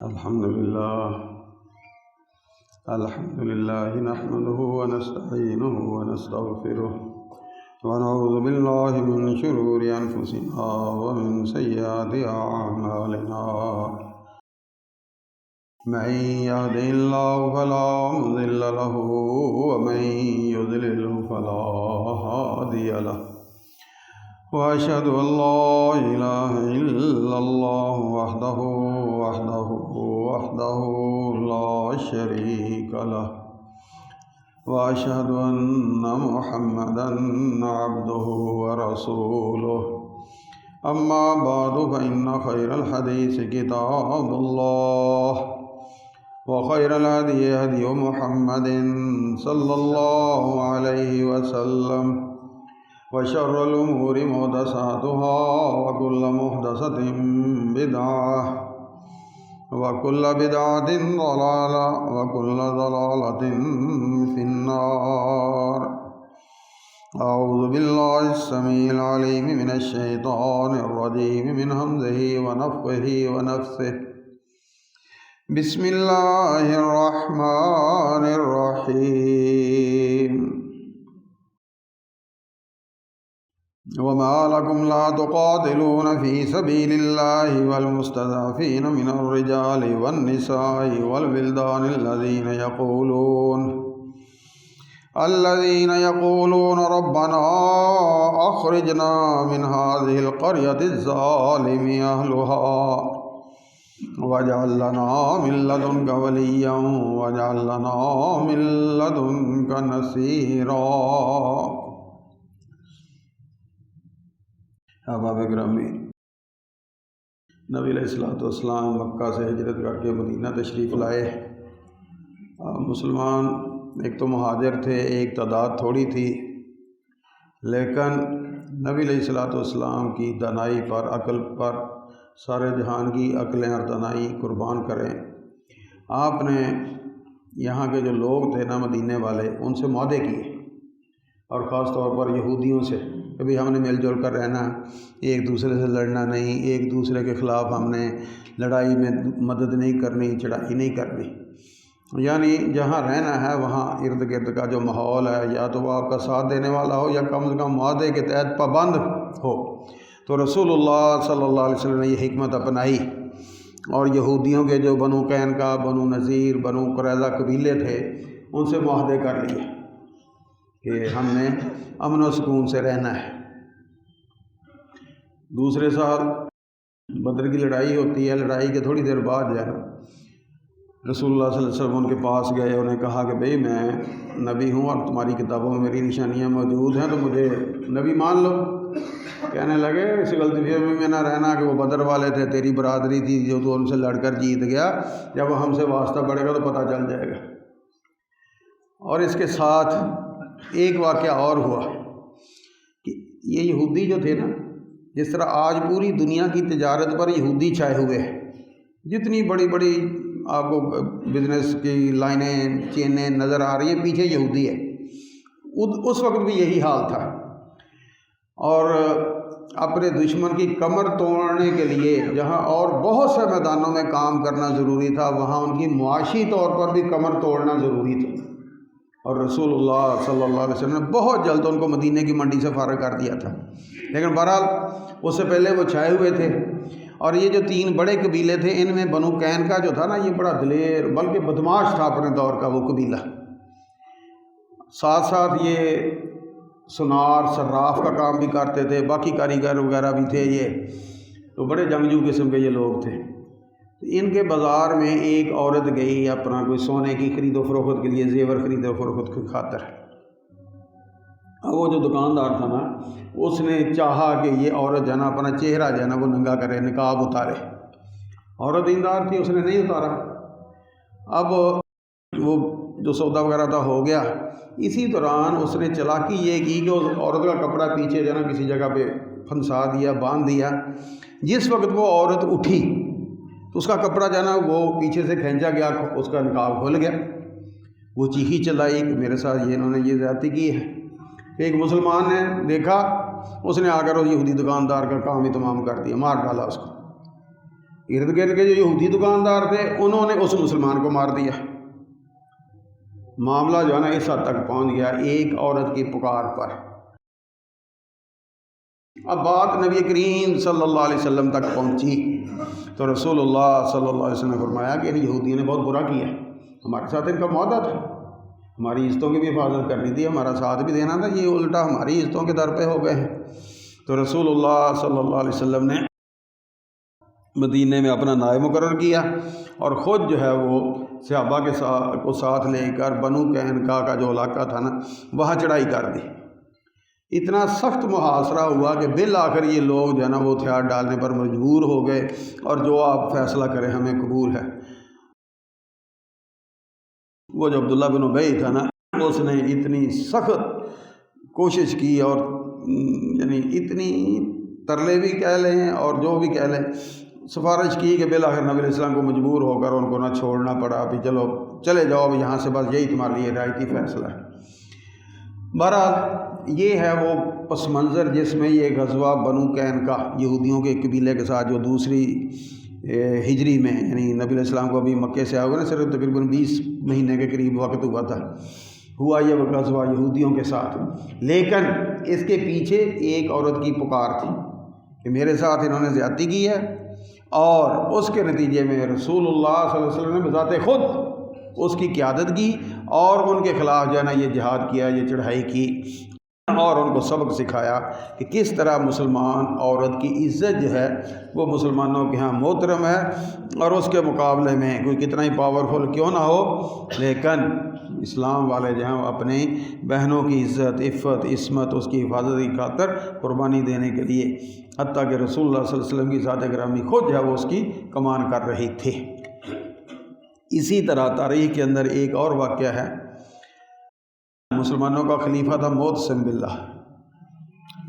الحمد لله نحمده ونستعينه ونستغفره ونعوذ بالله من شرور أنفسنا ومن سيئات أعمالنا من يهده الله فلا مضل له ومن يضلله فلا هادي له وأشهد أن لا إله إلا الله وحده لا شريك له وأشهد أن محمدا عبده ورسوله أما بعد فإن خير الحديث كتاب الله وخير الهدي هدي محمد صلى الله عليه وسلم وشر الأمور محدثاتها وكل محدثة بدعة وكل بدعة ضلالة وكل ضلالة في النار. أعوذ بالله السميع العليم من الشيطان الرجيم من همزه ونفخه ونفثه. بسم الله الرحمن الرحيم. وما لكم لا تقاتلون في سبيل الله والمستضعفين من الرجال والنساء والولدان الذين يقولون ربنا أخرجنا من هذه القرية الظالم أهلها واجعل لنا من لدنك وليا واجعل لنا من لدنك نصيرا. احباب گرامی، نبی علیہ الصلوۃ والسلام مکہ سے ہجرت کر کے مدینہ تشریف لائے. مسلمان ایک تو مہاجر تھے، ایک تعداد تھوڑی تھی، لیکن نبی علیہ الصلوۃ والسلام کی دانائی پر، عقل پر سارے جہان کی عقلیں اور دانائی قربان کریں. آپ نے یہاں کے جو لوگ تھے نا مدینے والے، ان سے معاہدے کیے، اور خاص طور پر یہودیوں سے، کبھی ہم نے مل جل کر رہنا، ایک دوسرے سے لڑنا نہیں، ایک دوسرے کے خلاف ہم نے لڑائی میں مدد نہیں کرنی، چڑھائی نہیں کرنی. یعنی جہاں رہنا ہے وہاں ارد گرد کا جو ماحول ہے، یا تو وہ آپ کا ساتھ دینے والا ہو یا کم از کم معاہدے کے تحت پابند ہو. تو رسول اللہ صلی اللہ علیہ وسلم نے یہ حکمت اپنائی، اور یہودیوں کے جو بنو قینقاع، بنو نذیر، بنو قریظہ قبیلے تھے، ان سے معاہدے کر لیے کہ ہم نے امن و سکون سے رہنا ہے. دوسرے سال بدر کی لڑائی ہوتی ہے. لڑائی کے تھوڑی دیر بعد جو ہے رسول اللہ صلی اللہ علیہ وسلم ان کے پاس گئے. انہیں کہا کہ بھئی میں نبی ہوں اور تمہاری کتابوں میں میری نشانیاں موجود ہیں، تو مجھے نبی مان لو. کہنے لگے اس غلطی فہمی میں نہ رہنا کہ وہ بدر والے تھے، تیری برادری تھی جو تو ان سے لڑ کر جیت گیا، جب وہ ہم سے واسطہ پڑے گا تو پتہ چل جائے گا. اور اس کے ساتھ ایک واقعہ اور ہوا کہ یہ یہودی جو تھے نا، جس طرح آج پوری دنیا کی تجارت پر یہودی چھائے ہوئے ہیں، جتنی بڑی بڑی آپ کو بزنس کی لائنیں، چینیں نظر آ رہی ہیں، پیچھے یہودی ہے. اس وقت بھی یہی حال تھا، اور اپنے دشمن کی کمر توڑنے کے لیے جہاں اور بہت سے میدانوں میں کام کرنا ضروری تھا، وہاں ان کی معاشی طور پر بھی کمر توڑنا ضروری تھا. اور رسول اللہ صلی اللہ علیہ وسلم نے بہت جلد ان کو مدینے کی منڈی سے فارغ کر دیا تھا. لیکن بہرحال اس سے پہلے وہ چھائے ہوئے تھے. اور یہ جو تین بڑے قبیلے تھے، ان میں بنو قینقاع جو تھا نا، یہ بڑا دلیر بلکہ بدماش تھا اپنے دور کا وہ قبیلہ. ساتھ ساتھ یہ سنار صراف کا کام بھی کرتے تھے، باقی کاریگر وغیرہ بھی تھے. یہ تو بڑے جنگجو قسم کے یہ لوگ تھے. ان کے بازار میں ایک عورت گئی اپنا کوئی سونے کی خرید و فروخت کے لیے، زیور خرید و فروخت کی خاطر. اب وہ جو دکاندار تھا نا، اس نے چاہا کہ یہ عورت جو ہے نا اپنا چہرہ جو ہے نا وہ ننگا کرے، نقاب اتارے. عورت دیندار تھی، اس نے نہیں اتارا. اب وہ جو سودا وغیرہ تھا ہو گیا. اسی دوران اس نے چالاکی یہ کی کہ اس عورت کا کپڑا پیچھے جو ہے نا کسی جگہ پہ پھنسا دیا، باندھ دیا. جس وقت وہ عورت اٹھی تو اس کا کپڑا جو ہے نا وہ پیچھے سے کھینچا گیا، اس کا نقاب کھل گیا. وہ چیخی چلائی کہ میرے ساتھ انہوں نے یہ زیادتی کی ہے. ایک مسلمان نے دیکھا، اس نے آ کر اس یہودی دکاندار کا کام ہی تمام کر دیا، مار ڈالا اس کو. ارد گرد کے جو یہودی دکاندار تھے انہوں نے اس مسلمان کو مار دیا۔ معاملہ جو ہے نا اس حد تک پہنچ گیا ایک عورت کی پکار پر۔ اب بات نبی کریم صلی اللہ علیہ وسلم تک پہنچی تو رسول اللہ صلی اللہ علیہ وسلم نے فرمایا کہ ان یہودیوں نے بہت برا کیا، ہمارے ساتھ ان کا معاہدہ تھا، ہماری عزتوں کی بھی حفاظت کرنی تھی، ہمارا ساتھ بھی دینا تھا، یہ الٹا ہماری عزتوں کے در پہ ہو گئے ہیں۔ تو رسول اللہ صلی اللہ علیہ وسلم نے مدینے میں اپنا نائب مقرر کیا اور خود جو ہے وہ صحابہ کو ساتھ لے کر بنو قینقاع کا جو علاقہ تھا نا وہاں چڑھائی کر دی۔ اتنا سخت محاصرہ ہوا کہ بالآخر یہ لوگ جو ہے نا وہ ہتھیار ڈالنے پر مجبور ہو گئے اور جو آپ فیصلہ کریں ہمیں قبول ہے۔ وہ جو عبداللہ بن ابی تھا نا اس نے اتنی سخت کوشش کی اور یعنی اتنی ترلے بھی کہہ لیں اور جو بھی کہہ لیں سفارش کی کہ بالآخر نبی علیہ السلام کو مجبور ہو کر ان کو نہ چھوڑنا پڑا، ابھی چلو چلے جاؤ اب یہاں سے، بس یہی تمہارے لیے رعایتی فیصلہ ہے۔ بہرحال یہ ہے وہ پس منظر جس میں یہ غزوہ بنو قینقاع یہودیوں کے قبیلے کے ساتھ جو دوسری ہجری میں یعنی نبی علیہ السلام کو ابھی مکے سے آئے ہوئے نا صرف تقریباً 20 مہینے کے قریب وقت ہوا یہ غزوہ یہودیوں کے ساتھ، لیکن اس کے پیچھے ایک عورت کی پکار تھی کہ میرے ساتھ انہوں نے زیادتی کی ہے، اور اس کے نتیجے میں رسول اللہ صلی اللہ علیہ وسلم نے بذات خود اس کی قیادت کی اور ان کے خلاف جو ہے نا یہ جہاد کیا، یہ چڑھائی کی اور ان کو سبق سکھایا کہ کس طرح مسلمان عورت کی عزت جو ہے وہ مسلمانوں کے ہاں محترم ہے، اور اس کے مقابلے میں کوئی کتنا ہی پاورفل کیوں نہ ہو لیکن اسلام والے جو ہیں اپنے بہنوں کی عزت، عفت، عصمت، اس کی حفاظت کی خاطر قربانی دینے کے لیے، حتیٰ کہ رسول اللہ صلی اللہ علیہ وسلم کی ذات گرامی خود جو ہے وہ اس کی کمان کر رہی تھی۔ اسی طرح تاریخ کے اندر ایک اور واقعہ ہے، مسلمانوں کا خلیفہ تھا معتصم باللہ،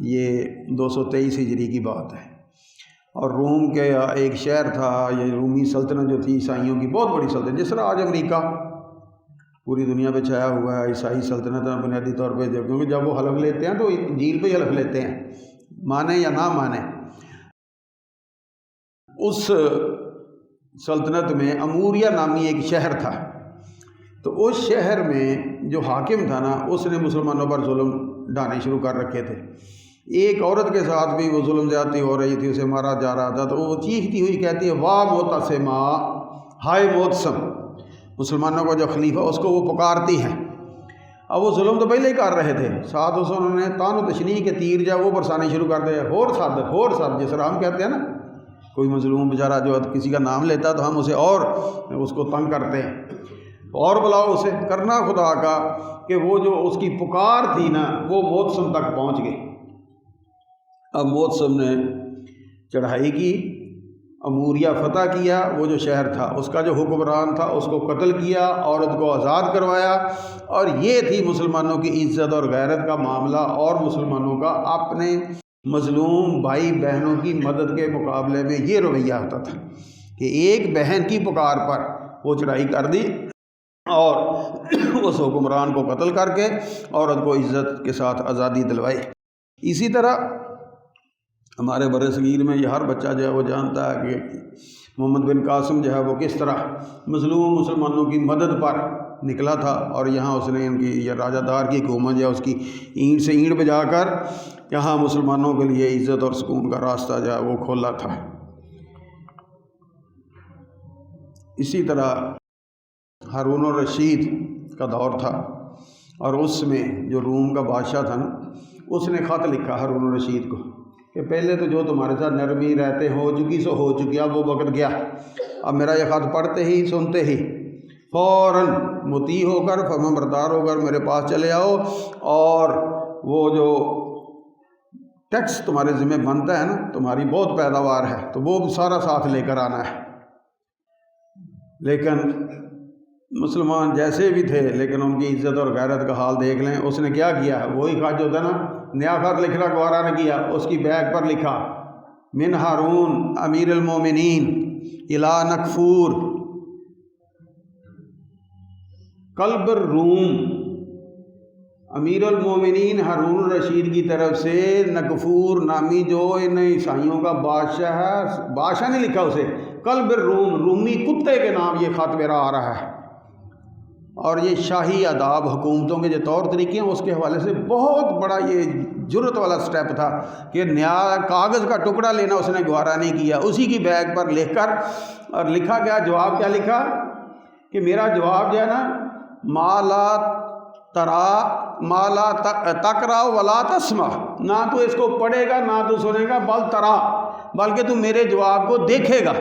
یہ 223 ہجری کی بات ہے، اور روم کے ایک شہر تھا، یہ رومی سلطنت جو تھی عیسائیوں کی بہت بڑی سلطنت، جس طرح آج امریکہ پوری دنیا پہ چھایا ہوا ہے، عیسائی سلطنت بنیادی طور پہ، کیونکہ جب وہ حلف لیتے ہیں تو انجیل پہ ہی حلف لیتے ہیں، مانیں یا نہ مانیں۔ اس سلطنت میں اموریہ نامی ایک شہر تھا، تو اس شہر میں جو حاکم تھا نا اس نے مسلمانوں پر ظلم ڈھانے شروع کر رکھے تھے۔ ایک عورت کے ساتھ بھی وہ ظلم زیادتی ہو رہی تھی، اسے مارا جا رہا تھا، تو وہ چیختی ہوئی کہتی ہے واہ معتصما، ہائے معتصم، مسلمانوں کا جو خلیفہ اس کو وہ پکارتی ہیں۔ اب وہ ظلم تو پہلے ہی کر رہے تھے، ساتھ اس انہوں نے تان و تشنیع کے تیر جو وہ برسانے شروع کر دے، ہور صد جس طرح ہم کہتے ہیں نا، کوئی مظلوم بیچارہ جو کسی کا نام لیتا تو ہم اسے اور اس کو تنگ کرتے ہیں، اور بلاؤ اسے کرنا خدا کا، کہ وہ جو اس کی پکار تھی نا وہ معتصم تک پہنچ گئی۔ اب معتصم نے چڑھائی کی، اموریہ فتح کیا، وہ جو شہر تھا اس کا جو حکمران تھا اس کو قتل کیا، عورت کو آزاد کروایا، اور یہ تھی مسلمانوں کی عزت اور غیرت کا معاملہ، اور مسلمانوں کا اپنے مظلوم بھائی بہنوں کی مدد کے مقابلے میں یہ رویہ ہوتا تھا کہ ایک بہن کی پکار پر وہ چڑھائی کر دی اور اس حکمران کو قتل کر کے عورت کو عزت کے ساتھ آزادی دلوائی۔ اسی طرح ہمارے بر صغیر میں یہ ہر بچہ جو ہے وہ جانتا ہے کہ محمد بن قاسم جو ہے وہ کس طرح مظلوم مسلمانوں کی مدد پر نکلا تھا، اور یہاں اس نے ان کی یہ راجہ دار کی حکومت جو ہے اس کی اینٹ سے اینٹ بجا کر یہاں مسلمانوں کے لیے عزت اور سکون کا راستہ جو ہے وہ کھولا تھا۔ اسی طرح ہارون الرشید کا دور تھا، اور اس میں جو روم کا بادشاہ تھا نا اس نے خط لکھا ہارون الرشید کو کہ پہلے تو جو تمہارے ساتھ نرمی رہتے ہو چکی سو ہو چکی، اب وہ وقت گیا، اب میرا یہ خط پڑھتے ہی سنتے ہی فوراً مطیع ہو کر فرما بردار ہو کر میرے پاس چلے آؤ، اور وہ جو ٹیکس تمہارے ذمہ بنتا ہے نا، تمہاری بہت پیداوار ہے تو وہ بھی سارا ساتھ لے کر آنا ہے۔ لیکن مسلمان جیسے بھی تھے لیکن ان کی عزت اور غیرت کا حال دیکھ لیں، اس نے کیا کیا ہے، وہی خط جو ہوتا ہے نا، نیا خط لکھنا گوارا نے کیا، اس کی بیگ پر لکھا من ہارون امیر المومنین الی نکفور قلب الروم، امیر المومنین ہارون الرشید کی طرف سے نکفور نامی جو ان عیسائیوں کا بادشاہ ہے، بادشاہ نے لکھا اسے، قلب الروم، رومی کتے کے نام یہ خط میرا آ رہا ہے۔ اور یہ شاہی آداب حکومتوں کے جو طور طریقے ہیں اس کے حوالے سے بہت بڑا یہ جرت والا سٹیپ تھا کہ نیا کاغذ کا ٹکڑا لینا اس نے گوارا نہیں کیا، اسی کی بیگ پر لکھ کر اور لکھا گیا جواب کیا لکھا کہ میرا جواب جو ہے نا ما لا تقرا ولا تسمع، نہ تو اس کو پڑھے گا نہ تو سنے گا، بل ترا، بلکہ تو میرے جواب کو دیکھے گا۔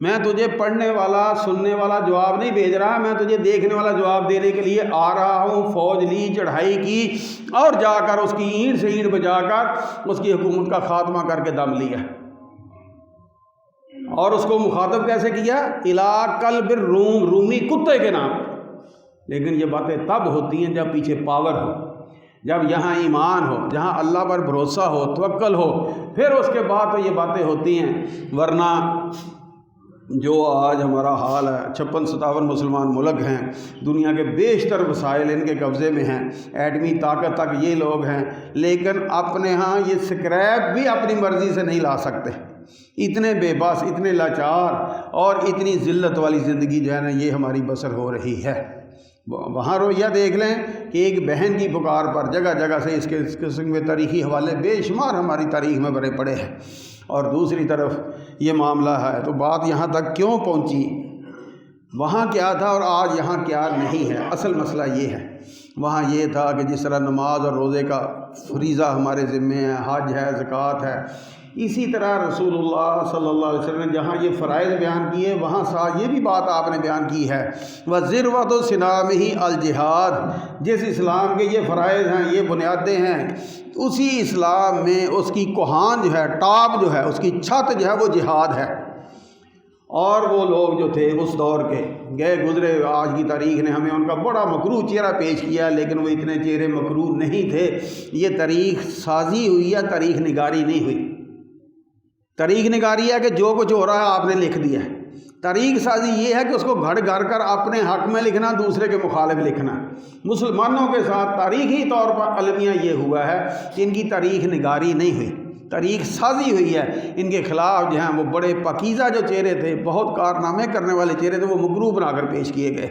میں تجھے پڑھنے والا سننے والا جواب نہیں بھیج رہا، میں تجھے دیکھنے والا جواب دینے کے لیے آ رہا ہوں۔ فوج لی، چڑھائی کی اور جا کر اس کی اینٹ سے اینٹ بجا کر اس کی حکومت کا خاتمہ کر کے دم لیا۔ اور اس کو مخاطب کیسے کیا؟ الی قلب الروم، رومی کتے کے نام۔ لیکن یہ باتیں تب ہوتی ہیں جب پیچھے پاور ہو، جب یہاں ایمان ہو، جہاں اللہ پر بھروسہ ہو، توکل ہو، پھر اس کے بعد تو یہ باتیں ہوتی ہیں۔ ورنہ جو آج ہمارا حال ہے، 56-57 مسلمان ملک ہیں، دنیا کے بیشتر وسائل ان کے قبضے میں ہیں، ایٹمی طاقت تک یہ لوگ ہیں، لیکن اپنے ہاں یہ سکریپ بھی اپنی مرضی سے نہیں لا سکتے۔ اتنے بے بس، اتنے لاچار اور اتنی ذلت والی زندگی جو ہے نا یہ ہماری بسر ہو رہی ہے۔ وہاں رویہ دیکھ لیں کہ ایک بہن کی پکار پر جگہ جگہ سے اس قسم کے تاریخی حوالے بے شمار ہماری تاریخ میں بھرے پڑے ہیں، اور دوسری طرف یہ معاملہ ہے۔ تو بات یہاں تک کیوں پہنچی؟ وہاں کیا تھا اور آج یہاں کیا نہیں ہے؟ اصل مسئلہ یہ ہے، وہاں یہ تھا کہ جس طرح نماز اور روزے کا فریضہ ہمارے ذمے ہے، حج ہے، زکوٰۃ ہے، اسی طرح رسول اللہ صلی اللہ علیہ وسلم نے جہاں یہ فرائض بیان کیے وہاں ساتھ یہ بھی بات آپ نے بیان کی ہے، وَذِرْوَةُ صِنَامِهِ الْجِہاد، جس اسلام کے یہ فرائض ہیں، یہ بنیادیں ہیں، اسی اسلام میں اس کی کوہان جو ہے، ٹاپ جو ہے، اس کی چھت جو ہے وہ جہاد ہے۔ اور وہ لوگ جو تھے اس دور کے گئے گزرے، آج کی تاریخ نے ہمیں ان کا بڑا مکروہ چہرہ پیش کیا، لیکن وہ اتنے چہرے مکروہ نہیں تھے۔ یہ تاریخ سازی ہوئی ہے، تاریخ نگاری نہیں ہوئی۔ تاریخ نگاری ہے کہ جو کچھ ہو رہا ہے آپ نے لکھ دیا ہے، تاریخ سازی یہ ہے کہ اس کو گھڑ گھڑ کر اپنے حق میں لکھنا، دوسرے کے مخالف لکھنا۔ مسلمانوں کے ساتھ تاریخی طور پر المیہ یہ ہوا ہے کہ ان کی تاریخ نگاری نہیں ہوئی، تاریخ سازی ہوئی ہے۔ ان کے خلاف جو ہیں وہ بڑے پاکیزہ جو چہرے تھے، بہت کارنامے کرنے والے چہرے تھے، وہ مکروہ بنا کر پیش کیے گئے۔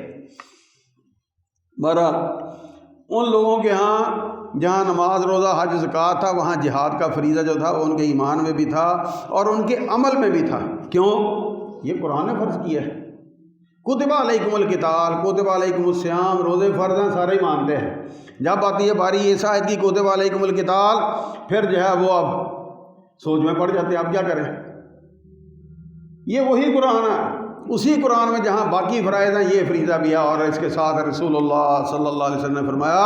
بہرحال ان لوگوں کے ہاں جہاں نماز روزہ حج زکوٰۃ تھا، وہاں جہاد کا فریضہ جو تھا وہ ان کے ایمان میں بھی تھا اور ان کے عمل میں بھی تھا۔ کیوں؟ یہ قرآن نے فرض کیا ہے، کتب علیکم القتال، کتب علیکم الصیام، روزے فرض ہیں، سارے ہی مانتے ہیں۔ جب آتی ہے باری اس آیت کی کتب علیکم القتال، پھر جو ہے وہ اب سوچ میں پڑ جاتے ہیں اب کیا کریں۔ یہ وہی قرآن ہے، اسی قرآن میں جہاں باقی فرائض ہیں یہ فریضہ بھی ہے، اور اس کے ساتھ رسول اللہ صلی اللہ علیہ وسلم نے فرمایا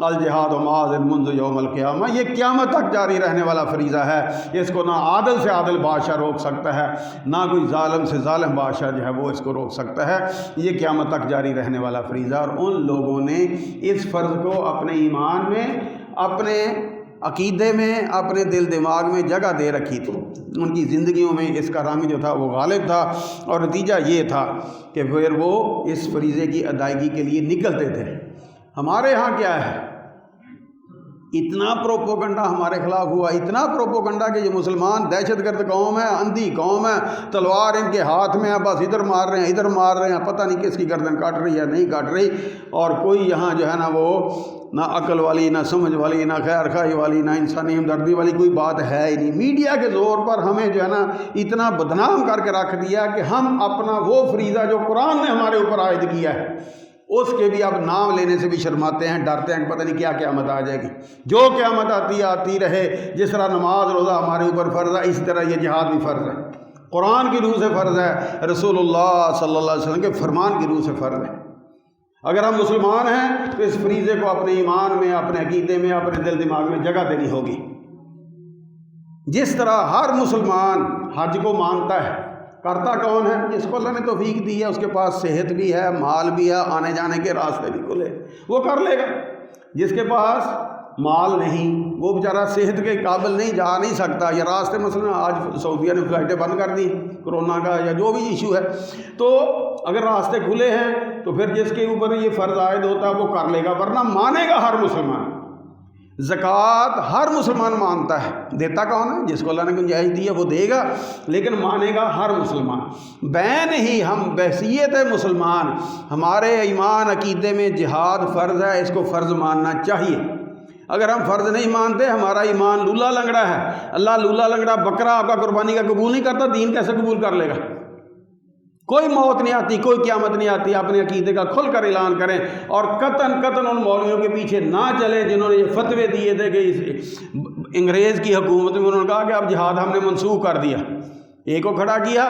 الجہاد ماض منذ یوم القیامہ، یہ قیامت تک جاری رہنے والا فریضہ ہے۔ اس کو نہ عادل سے عادل بادشاہ روک سکتا ہے، نہ کوئی ظالم سے ظالم بادشاہ جو ہے وہ اس کو روک سکتا ہے۔ یہ قیامت تک جاری رہنے والا فریضہ، اور ان لوگوں نے اس فرض کو اپنے ایمان میں، اپنے عقیدے میں، اپنے دل دماغ میں جگہ دے رکھی تھی۔ ان کی زندگیوں میں اس کا رنگ جو تھا وہ غالب تھا، اور نتیجہ یہ تھا کہ پھر وہ اس فریضے کی ادائیگی کے لیے نکلتے تھے۔ ہمارے ہاں کیا ہے؟ اتنا پروپوگنڈا ہمارے خلاف ہوا، اتنا پروپوگنڈا کہ یہ مسلمان دہشت گرد قوم ہے، اندھی قوم ہے، تلوار ان کے ہاتھ میں ہے، بس ادھر مار رہے ہیں ادھر مار رہے ہیں، پتہ نہیں کس کی گردن کاٹ رہی ہے نہیں کاٹ رہی، اور کوئی یہاں جو ہے نا وہ نہ عقل والی، نہ سمجھ والی، نہ خیر خواہی والی، نہ انسانی ہمدردی والی کوئی بات ہے ہی نہیں۔ میڈیا کے زور پر ہمیں جو ہے نا اتنا بدنام کر کے رکھ دیا کہ ہم اپنا وہ فریضہ جو قرآن نے ہمارے اوپر عائد کیا ہے اس کے بھی اب نام لینے سے بھی شرماتے ہیں، ڈرتے ہیں کہ پتہ نہیں کیا قیامت آ جائے گی۔ جو قیامت آتی رہے، جس طرح نماز روزہ ہمارے اوپر فرض ہے، اسی طرح یہ جہاد بھی فرض ہے، قرآن کی روح سے فرض ہے، رسول اللہ صلی اللہ علیہ وسلم کے فرمان کی روح سے فرض ہے۔ اگر ہم مسلمان ہیں تو اس فریضے کو اپنے ایمان میں، اپنے عقیدے میں، اپنے دل دماغ میں جگہ دینی ہوگی۔ جس طرح ہر مسلمان حج کو مانتا ہے، کرتا کون ہے؟ جس کو اللہ نے توفیق دی ہے، اس کے پاس صحت بھی ہے، مال بھی ہے، آنے جانے کے راستے بھی کھلے، وہ کر لے گا۔ جس کے پاس مال نہیں، وہ بیچارہ صحت کے قابل نہیں، جا نہیں سکتا، یا راستے مثلا آج سعودیہ نے فلائٹیں بند کر دی کرونا کا یا جو بھی ایشو ہے، تو اگر راستے کھلے ہیں تو پھر جس کے اوپر یہ فرض عائد ہوتا ہے وہ کر لے گا، ورنہ مانے گا ہر مسلمان۔ زکوٰۃ ہر مسلمان مانتا ہے، دیتا کون ہے؟ جس کو اللہ نے گنجائش دی ہے وہ دے گا، لیکن مانے گا ہر مسلمان۔ بین ہی ہم بحیثیت مسلمان، ہمارے ایمان عقیدے میں جہاد فرض ہے، اس کو فرض ماننا چاہیے۔ اگر ہم فرض نہیں مانتے، ہمارا ایمان لولا لنگڑا ہے۔ اللہ لولا لنگڑا بکرا آپ کا قربانی کا قبول نہیں کرتا، دین کیسے قبول کر لے گا؟ کوئی موت نہیں آتی، کوئی قیامت نہیں آتی۔ اپنے عقیدے کا کھل کر اعلان کریں، اور قطعاً ان مولویوں کے پیچھے نہ چلیں جنہوں نے یہ فتوے دیے تھے کہ انگریز کی حکومت میں انہوں نے کہا کہ اب جہاد ہم نے منسوخ کر دیا۔ ایک کو کھڑا کیا،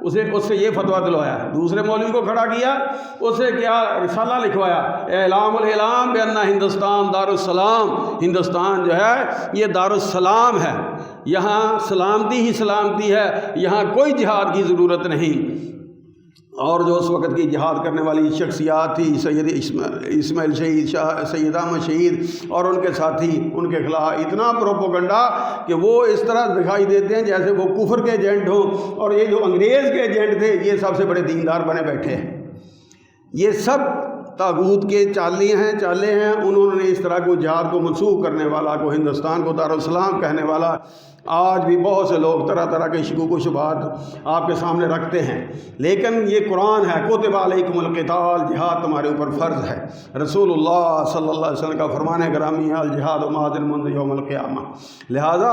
اس سے یہ فتویٰ دلوایا، دوسرے مولوی کو کھڑا کیا، اس سے کیا رسالہ لکھوایا، اعلام الاعلام بأن ہندوستان دارالسلام، ہندوستان جو ہے یہ دارالسلام ہے، یہاں سلامتی ہی سلامتی ہے، یہاں کوئی جہاد کی ضرورت نہیں۔ اور جو اس وقت کی جہاد کرنے والی شخصیات تھی، سید اسماعیل شہید، سید احمد شہید اور ان کے ساتھی، ان کے خلاف اتنا پروپوگنڈا کہ وہ اس طرح دکھائی دیتے ہیں جیسے وہ کفر کے ایجنٹ ہوں، اور یہ جو انگریز کے ایجنٹ تھے یہ سب سے بڑے دیندار بنے بیٹھے ہیں۔ یہ سب طاغوت کے چالے ہیں۔ انہوں نے اس طرح کو جہاد کو منسوخ کرنے والا، کو ہندوستان کو دارالسلام کہنے والا، آج بھی بہت سے لوگ طرح طرح کے شکوک و شبہات آپ کے سامنے رکھتے ہیں، لیکن یہ قرآن ہے، کتب علیکم القتال، جہاد تمہارے اوپر فرض ہے۔ رسول اللہ صلی اللہ علیہ وسلم کا فرمان ہے گرامی ہے، الجہاد ماضٍ منذ یوم القیامہ، لہٰذا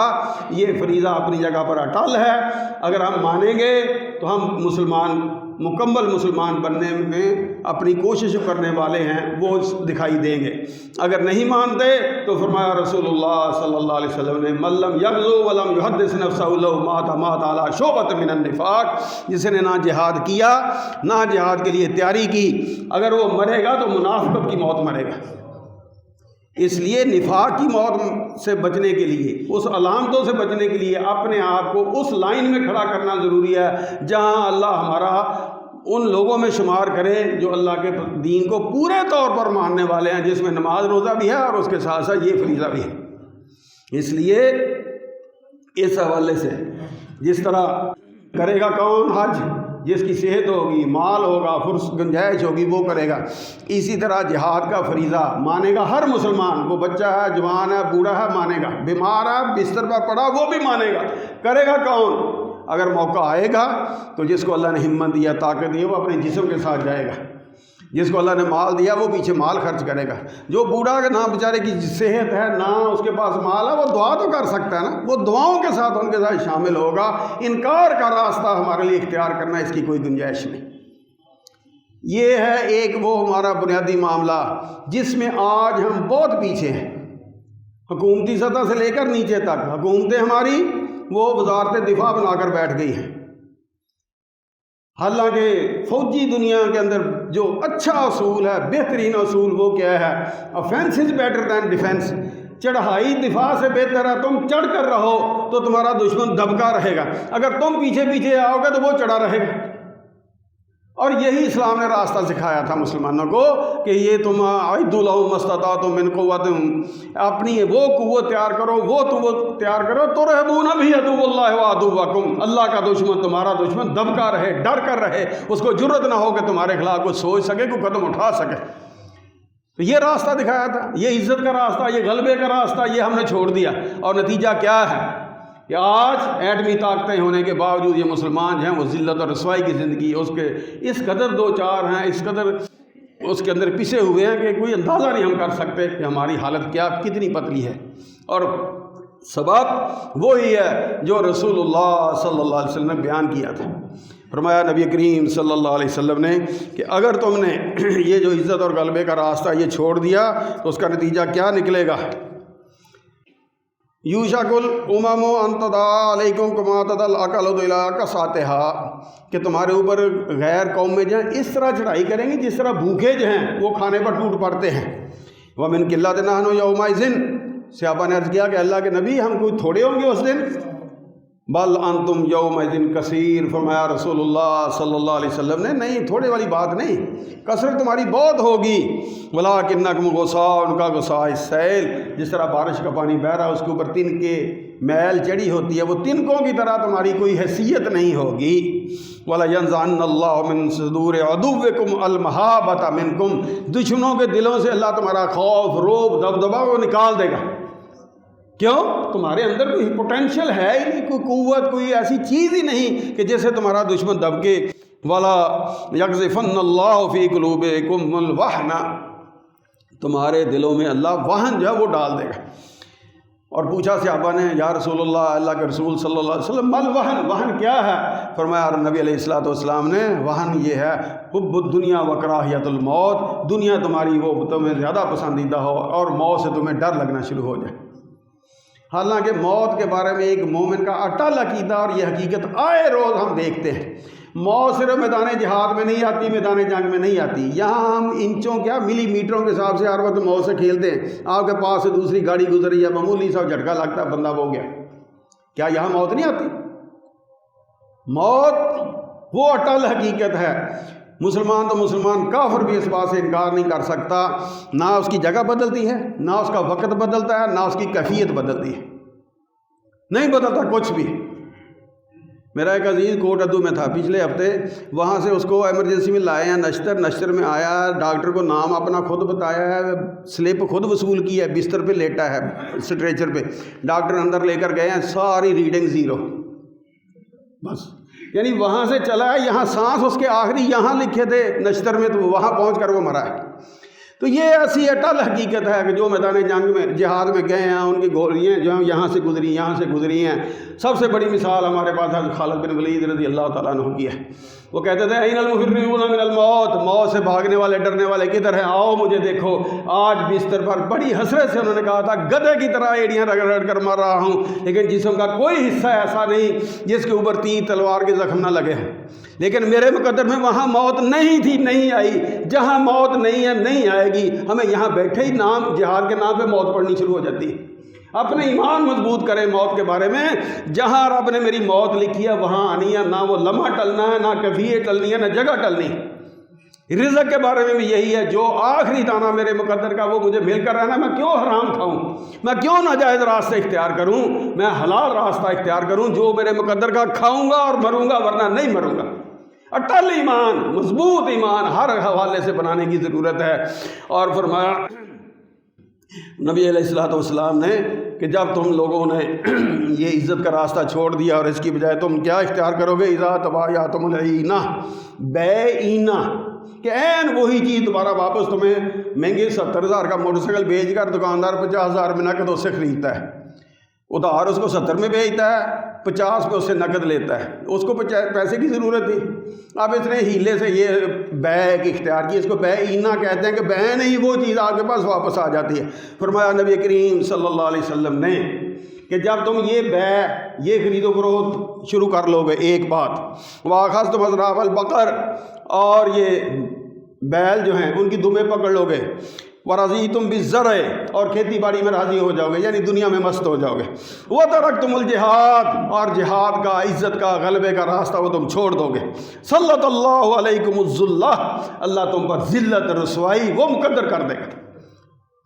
یہ فریضہ اپنی جگہ پر اٹل ہے۔ اگر ہم مانیں گے تو ہم مسلمان، مکمل مسلمان بننے میں اپنی کوشش کرنے والے ہیں، وہ دکھائی دیں گے۔ اگر نہیں مانتے تو فرمایا رسول اللہ صلی اللہ علیہ وسلم نے، من لم یغزو ولم یحدث نفسہ لو مات علی شعبۃ من النفاق، جس نے نہ جہاد کیا نہ جہاد کے لیے تیاری کی، اگر وہ مرے گا تو منافقت کی موت مرے گا۔ اس لیے نفاق کی موت سے بچنے کے لیے، اس علامتوں سے بچنے کے لیے اپنے آپ کو اس لائن میں کھڑا کرنا ضروری ہے جہاں اللہ ہمارا ان لوگوں میں شمار کرے جو اللہ کے دین کو پورے طور پر ماننے والے ہیں، جس میں نماز روزہ بھی ہے اور اس کے ساتھ ساتھ یہ فریضہ بھی ہے۔ اس لیے اس حوالے سے جس طرح کرے گا کون حج؟ جس کی صحت ہوگی، مال ہوگا، گنجائش ہوگی، وہ کرے گا۔ اسی طرح جہاد کا فریضہ مانے گا ہر مسلمان، وہ بچہ ہے، جوان ہے، بوڑھا ہے، مانے گا، بیمار ہے، بستر پر پڑا وہ بھی مانے گا۔ کرے گا کون؟ اگر موقع آئے گا تو جس کو اللہ نے ہمت دیا، طاقت دی، وہ اپنے جسم کے ساتھ جائے گا۔ جس کو اللہ نے مال دیا وہ پیچھے مال خرچ کرے گا۔ جو بوڑھا نہ بیچارے کی صحت ہے، نہ اس کے پاس مال ہے، وہ دعا تو کر سکتا ہے نا، وہ دعاؤں کے ساتھ ان کے ساتھ شامل ہوگا۔ انکار کا راستہ ہمارے لیے اختیار کرنا، اس کی کوئی گنجائش نہیں۔ یہ ہے ایک وہ ہمارا بنیادی معاملہ جس میں آج ہم بہت پیچھے ہیں، حکومتی سطح سے لے کر نیچے تک۔ حکومتیں ہماری وہ وزارت دفاع بنا کر بیٹھ گئی ہیں، حالانکہ فوجی دنیا کے اندر جو اچھا اصول ہے، بہترین اصول، وہ کیا ہے؟ offense is better than defense، چڑھائی دفاع سے بہتر ہے۔ تم چڑھ کر رہو تو تمہارا دشمن دبکا رہے گا، اگر تم پیچھے پیچھے آؤ گے تو وہ چڑھا رہے گا۔ اور یہی اسلام نے راستہ سکھایا تھا مسلمانوں کو کہ یہ تم اعدوا لہم ما استطعتم من قوۃ، اپنی وہ قوت تیار کرو، وہ قوت تیار کرو، ترہبون بہ عدو اللہ وعدوکم، اللہ کا دشمن تمہارا دشمن دبکا رہے، ڈر کر رہے، اس کو جرأت نہ ہو کہ تمہارے خلاف کچھ سوچ سکے، کوئی قدم اٹھا سکے۔ تو یہ راستہ دکھایا تھا، یہ عزت کا راستہ، یہ غلبے کا راستہ، یہ ہم نے چھوڑ دیا۔ اور نتیجہ کیا ہے کہ آج ایٹمی طاقتیں ہونے کے باوجود یہ مسلمان جو ہیں وہ ذلت اور رسوائی کی زندگی اس قدر دو چار ہیں، اس قدر اس کے اندر پسے ہوئے ہیں کہ کوئی اندازہ نہیں ہم کر سکتے کہ ہماری حالت کتنی پتلی ہے۔ اور سبب وہی ہے جو رسول اللہ صلی اللہ علیہ وسلم نے بیان کیا تھا۔ فرمایا نبی کریم صلی اللہ علیہ وسلم نے کہ اگر تم نے یہ جو عزت اور غلبے کا راستہ یہ چھوڑ دیا تو اس کا نتیجہ کیا نکلے گا؟ یوشک الامم ان تداعی علیکم کما تداعی الاکلۃ الی قصعتها، کہ تمہارے اوپر غیر قومیں جو ہیں اس طرح چڑھائی کریں گی جس طرح بھوکے جو ہیں وہ کھانے پر ٹوٹ پڑتے ہیں۔ ومن قلۃ نحن یومئذ، صحابہ نے عرض کیا کہ اللہ کے نبی ہم کوئی تھوڑے ہوں گے اس دن؟ بل انتم یومئذ کثیر، فرمایا رسول اللہ صلی اللہ علیہ وسلم نے نہیں، تھوڑے والی بات نہیں، کثرت تمہاری بہت ہوگی۔ ولکنکم غثاء، ان کا غثاء سیل، جس طرح بارش کا پانی بہ رہا ہے اس کے اوپر تن کے میل چڑھی ہوتی ہے، وہ تنکوں کی طرح تمہاری کوئی حیثیت نہیں ہوگی۔ وَلَيَنزَعَنَّ اللَّهُ مِن صُدُورِ عَدُوِّكُمْ الْمَحَابَّةَ مِنْكُمْ، دشمنوں کے دلوں سے اللہ تمہارا خوف، رعب، دبدبا وہ نکال دے گا۔ کیوں؟ تمہارے اندر کوئی پوٹینشیل ہے ہی نہیں، کوئی قوت، کوئی ایسی چیز ہی نہیں کہ جیسے تمہارا دشمن دب کے وَلَا يَقْذِفَنَّ اللَّهُ فِي قُلُوبِكُمُ الْوَهْنَ، تمہارے دلوں میں اللہ وہن جو ہے وہ ڈال دے گا۔ اور پوچھا صحابہ نے یا رسول اللہ، اللہ کے رسول صلی اللہ علیہ وسلم مل وہن، وہن کیا ہے؟ فرمایا نبی علیہ الصلوۃ والسلام نے وہن یہ ہے حب الدنیا و کراہیت الموت، دنیا تمہاری وہ تمہیں زیادہ پسندیدہ ہو اور موت سے تمہیں ڈر لگنا شروع ہو جائے۔ حالانکہ موت کے بارے میں ایک مومن کا اٹل عقیدہ اور یہ حقیقت آئے روز ہم دیکھتے ہیں۔ موت صرف میدان جہاد میں نہیں آتی، میدان جنگ میں نہیں آتی، یہاں ہم انچوں کیا ملی میٹروں کے حساب سے ہر وقت موت سے کھیلتے ہیں۔ آپ کے پاس سے دوسری گاڑی گزری ہے، معمولی سا جھٹکا لگتا ہے، بندہ ہو گیا۔ کیا یہاں موت نہیں آتی؟ موت وہ اٹل حقیقت ہے، مسلمان تو مسلمان، کافر بھی اس بات سے انکار نہیں کر سکتا۔ نہ اس کی جگہ بدلتی ہے، نہ اس کا وقت بدلتا ہے، نہ اس کی کیفیت بدلتی ہے، نہیں بدلتا کچھ بھی۔ میرا ایک عزیز کوٹ ادو میں تھا پچھلے ہفتے، وہاں سے اس کو ایمرجنسی میں لائے ہیں نشتر میں آیا، ڈاکٹر کو نام اپنا خود بتایا ہے، سلپ خود وصول کی ہے، بستر پہ لیٹا ہے اسٹریچر پہ، ڈاکٹر اندر لے کر گئے ہیں، ساری ریڈنگ زیرو، بس یعنی وہاں سے چلا ہے، یہاں سانس اس کے آخری یہاں لکھے تھے نشتر میں، تو وہاں پہنچ کر وہ مرا ہے۔ تو یہ ایسی اٹل حقیقت ہے کہ جو میدان جنگ میں جہاد میں گئے ہیں، ان کی گولیاں جو یہاں سے گزری ہیں۔ سب سے بڑی مثال ہمارے پاس حضرت خالد بن ولید رضی اللہ تعالیٰ عنہ کی ہے۔ وہ کہتے تھے این المفرون من الموت، موت سے بھاگنے والے ڈرنے والے کدھر ہیں، آؤ مجھے دیکھو۔ آج بستر پر بڑی حسرت سے انہوں نے کہا تھا گدھے کی طرح ایڑیاں رگڑ کر مر رہا ہوں، لیکن جسم کا کوئی حصہ ایسا نہیں جس کے اوپر تیر تلوار کے زخم نہ لگے ہوں۔ لیکن میرے مقدر میں وہاں موت نہیں تھی، نہیں آئی۔ جہاں موت نہیں ہے، نہیں آئے گی۔ ہمیں یہاں بیٹھے ہی نام جہاد کے نام پہ موت پڑھنی شروع ہو جاتی ہے۔ اپنے ایمان مضبوط کریں موت کے بارے میں، جہاں رب نے میری موت لکھی ہے وہاں آنی ہے، نہ وہ لمحہ ٹلنا ہے، نہ کیفیت ٹلنی ہے، نہ جگہ ٹلنی۔ رزق کے بارے میں بھی یہی ہے، جو آخری دانہ میرے مقدر کا وہ مجھے مل کر رہنا، میں کیوں حرام کھاؤں، میں کیوں ناجائز راستہ اختیار کروں، میں حلال راستہ اختیار کروں، جو میرے مقدر کا کھاؤں گا اور مروں گا، ورنہ نہیں مروں گا۔ اٹل ایمان، مضبوط ایمان ہر حوالے سے بنانے کی ضرورت ہے۔ اور فرمایا نبی علیہ الصلوۃ والسلام نے کہ جب تم لوگوں نے یہ عزت کا راستہ چھوڑ دیا اور اس کی بجائے تم کیا اختیار کرو گے، اذا تبایعتم العینہ، بے اینہ، کہ این وہی چیز دوبارہ واپس تمہیں مہنگے 70,000 کا موٹر سائیکل بیچ کر دکاندار 50,000 میں نقد اس سے خریدتا ہے، ادھار اس کو 70 میں بیچتا ہے، 50 پہ اس سے نقد لیتا ہے، اس کو پیسے کی ضرورت تھی۔ اب اس نے ہیلے سے یہ بے کی اختیار کی، اس کو بے اینہ کہتے ہیں کہ بے نہیں وہ چیز آپ کے پاس واپس آ جاتی ہے۔ فرمایا نبی کریم صلی اللہ علیہ وسلم نے کہ جب تم یہ بے، یہ خرید و فروخت شروع کر لو گے، ایک بات، وَأَخَذْتُمْ أَذْنَابَ الْبَقَرِ، اور یہ بیل جو ہیں ان کی دمیں پکڑ لو گے، وَرَضِيتُمْ بِالزَّرْعِ، اور کھیتی باڑی میں راضی ہو جاؤ گے، یعنی دنیا میں مست ہو جاؤ گے، وَتَرَكْتُمُ الْجِهَادَ، اور جہاد کا، عزت کا، غلبے کا راستہ وہ تم چھوڑ دو گے، سَلَّطَ اللَّهُ عَلَيْكُمُ الذُّلَّةَ، اللہ تم پر ذلت رسوائی وہ مقدر کر دے گا۔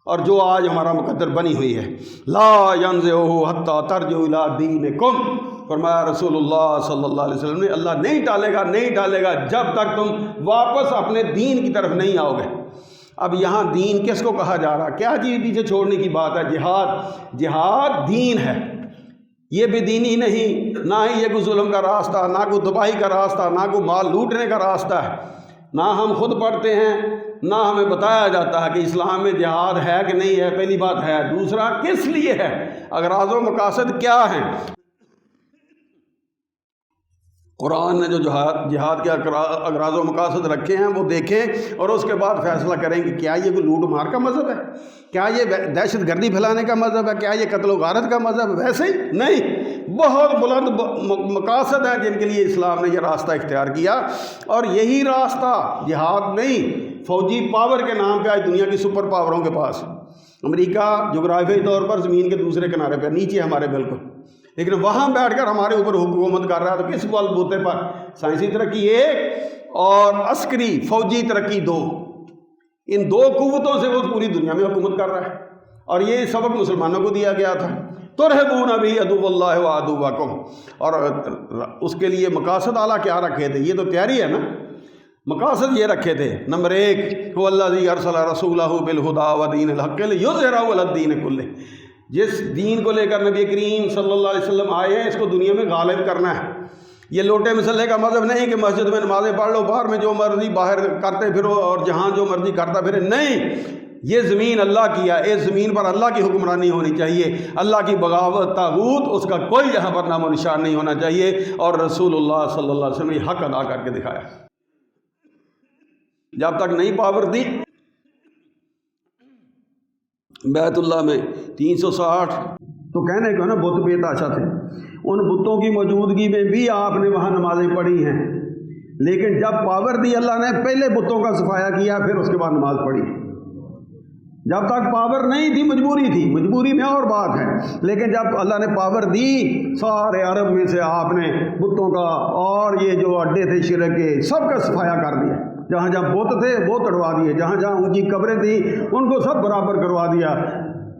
اور جو آج ہمارا مقدر بنی ہوئی ہے، لا ينزعه حتى ترجعوا الى دینکم، فرمایا رسول اللہ صلی اللہ علیہ وسلم نے، اللہ نہیں ٹالے گا جب تک تم واپس اپنے دین کی طرف نہیں آؤ گے۔ اب یہاں دین کس کو کہا جا رہا، کیا چیز پیچھے چھوڑنے کی بات ہے؟ جہاد دین ہے، یہ بھی دینی نہیں، نہ ہی یہ کوئی ظلم کا راستہ، نہ کوئی تباہی کا راستہ، نہ کوئی مال لوٹنے کا راستہ ہے۔ نہ ہم خود پڑھتے ہیں، نہ ہمیں بتایا جاتا ہے کہ اسلام میں جہاد ہے کہ نہیں ہے، پہلی بات ہے۔ دوسرا کس لیے ہے، اغراض و مقاصد کیا ہیں۔ قرآن نے جو جہاد کے اغراض و مقاصد رکھے ہیں وہ دیکھیں اور اس کے بعد فیصلہ کریں کہ کیا یہ کوئی لوٹ مار کا مذہب ہے، کیا یہ دہشت گردی پھیلانے کا مذہب ہے، کیا یہ قتل و غارت کا مذہب ہے؟ ویسے ہی نہیں، بہت بلند مقاصد ہیں جن کے لیے اسلام نے یہ راستہ اختیار کیا، اور یہی راستہ جہاد نہیں، فوجی پاور کے نام پہ آج دنیا کی سپر پاوروں کے پاس، امریکہ جغرافیائی طور پر زمین کے دوسرے کنارے پہ، نیچے ہمارے بالکل، لیکن وہاں بیٹھ کر ہمارے اوپر حکومت کر رہا ہے۔ تو کس بل بوتے پر؟ سائنسی ترقی ایک اور عسکری فوجی ترقی دو، ان دو قوتوں سے وہ پوری دنیا میں حکومت کر رہا ہے۔ اور یہ سبق مسلمانوں کو دیا گیا تھا، ترہبون بہ عدو اللہ و عدوکم، اور اس کے لیے مقاصد اعلیٰ کیا رکھے تھے؟ یہ تو تیاری ہے نا، مقاصد یہ رکھے تھے، نمبر 1 هو الذی ارسل رسولہ بالہدی ودین الحق لیظہرہ علی الدین کلہ، جس دین کو لے کر نبی کریم صلی اللہ علیہ وسلم آئے ہیں اس کو دنیا میں غالب کرنا ہے۔ یہ لوٹے مسلح کا مذہب نہیں کہ مسجد میں نمازیں پڑھ لو، باہر میں جو مرضی باہر کرتے پھرو اور جہاں جو مرضی کرتا پھرے، نہیں، یہ زمین اللہ کی ہے، اس زمین پر اللہ کی حکمرانی ہونی چاہیے، اللہ کی بغاوت طاغوت اس کا کوئی یہاں پر نام و نشان نہیں ہونا چاہیے، اور رسول اللہ صلی اللہ علیہ وسلم نے حق ادا کر کے دکھایا۔ جب تک نہیں پاور دی بیت اللہ میں 360 تو کہنے کو نا بت بے تاشا تھے، ان بتوں کی موجودگی میں بھی آپ نے وہاں نمازیں پڑھی ہیں، لیکن جب پاور دی اللہ نے پہلے بتوں کا صفایا کیا، پھر اس کے بعد نماز پڑھی۔ جب تک پاور نہیں تھی مجبوری تھی، مجبوری میں اور بات ہے، لیکن جب اللہ نے پاور دی سارے عرب میں سے آپ نے بتوں کا اور یہ جو اڈے تھے شرک کے سب کا صفایا کر دیا، جہاں جہاں بت تھے وہ توڑوا دیے، جہاں جہاں اونچی قبریں تھیں ان کو سب برابر کروا دیا،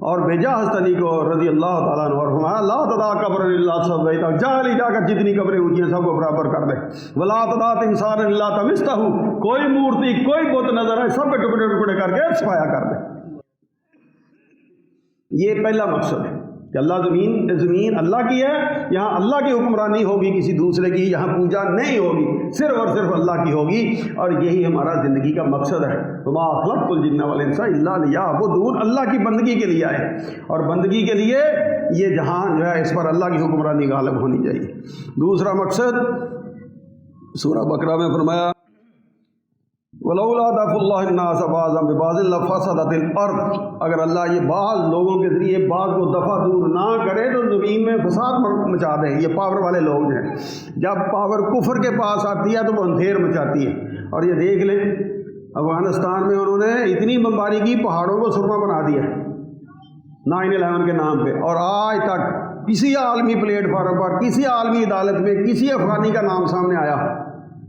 اور بھیجا حضرت علی کو رضی اللہ تعالیٰ عنہ اور فرمایا لا تدا قبر الا سویتہ، جا علی جا کر جتنی قبریں اونچی ہیں سب کو برابر کر دے، ولا تدا تمثالا الا طمستہ، کوئی مورتی کوئی بت نظر آئے سب کے ٹکڑے ٹکڑے کر کے صفایا کر دے۔ یہ پہلا مقصد ہے کہ اللہ زمین اللہ کی ہے، یہاں اللہ کی حکمرانی ہوگی، کسی دوسرے کی یہاں پوجا نہیں ہوگی، صرف اور صرف اللہ کی ہوگی، اور یہی ہمارا زندگی کا مقصد ہے۔ وما خلقت الجن والانس الا لیعبدون، اللہ کی بندگی کے لیے آئے، اور بندگی کے لیے یہ جہان جو ہے اس پر اللہ کی حکمرانی غالب ہونی چاہیے۔ دوسرا مقصد سورہ بقرہ میں فرمایا وَلَوْلَا دَفْعُ اللَّهِ النَّاسَ بَعْضَهُم بِبَعْضٍ لَفَسَدَتِ الْأَرْضُ، اگر اللہ یہ بعض لوگوں کے ذریعے بعض کو دفع دور نہ کرے تو زمین میں فساد مچا دے۔ یہ پاور والے لوگ ہیں، جب پاور کفر کے پاس آتی ہے تو وہ اندھیر مچاتی ہے، اور یہ دیکھ لیں افغانستان میں انہوں نے اتنی بمباری کی پہاڑوں کو سرما بنا دیا 9/11 کے نام پہ، اور آج تک کسی عالمی پلیٹ فارم پر کسی عالمی عدالت میں کسی افغانی کا نام سامنے آیا،